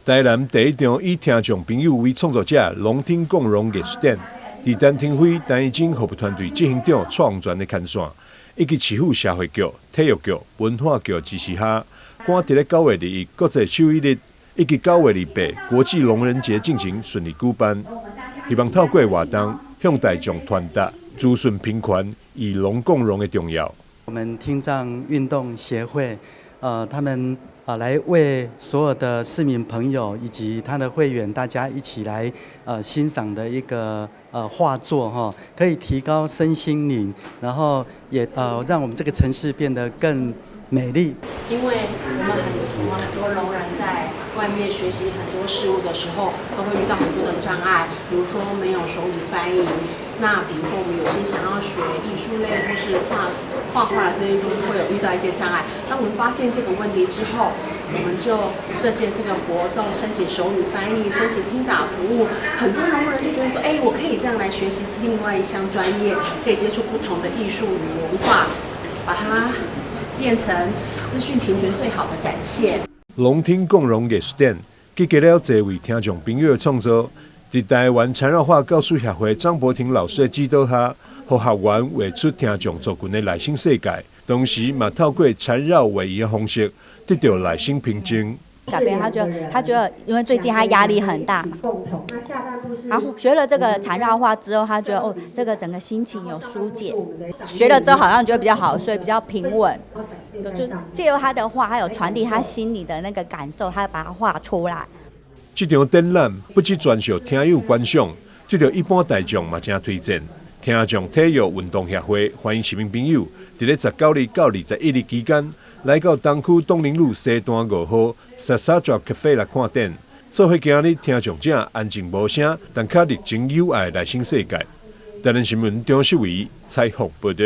台南第一场以听众朋友为创作者龙天共融艺术展，伫陈廷辉陈义金服务团队执行长创全的牵线，以及市府社会局、体育局、文化局支持下，赶伫咧9月21国际手艺日以及9月28国际聋人节进行顺利举办，希望透过活动向大众传达资讯平权与聋共融的重要。我们听障运动协会，他们来为所有的市民朋友以及他的会员，大家一起来欣赏的一个画作哈，可以提高身心灵，然后也让我们这个城市变得更美丽。因为我们很多聋人在外面学习很多事物的时候，都会遇到很多的障碍，比如说没有手语翻译。那比如说我们有些想要学艺术类或是画画这些东西，会有遇到一些障碍。当我们发现这个问题之后，我们就设计了这个活动，申请手语翻译，申请听打服务。很多聋人就觉得说，我可以这样来学习另外一项专业，可以接触不同的艺术与文化，把它变成资讯平权最好的展现。龙天共融艺术展集结了多位听众朋友的创作。在台湾缠绕化教师协会张博廷老师的指导下，让学员画出听障族群的内心世界，同时也透过缠绕画意的方式，得到内心平静。小朋友他觉得，因为最近他压力很大，他学了这个缠绕画之后，他觉得这个整个心情有疏解，学了之后好像觉得比较好，所以比较平稳。就借由他的画，还有传递他心里的那个感受，他把它画出来。这场展览不只专属听友观赏，对着一般大众嘛正推荐。听障体育运动协会欢迎市民朋友，在19日到21日期间，来到东区东宁路西段5号Sasatra Cafe 来看展，做伙今日听障者安静无声，但较热情友爱的内心世界。台南新闻张世伟采访报道。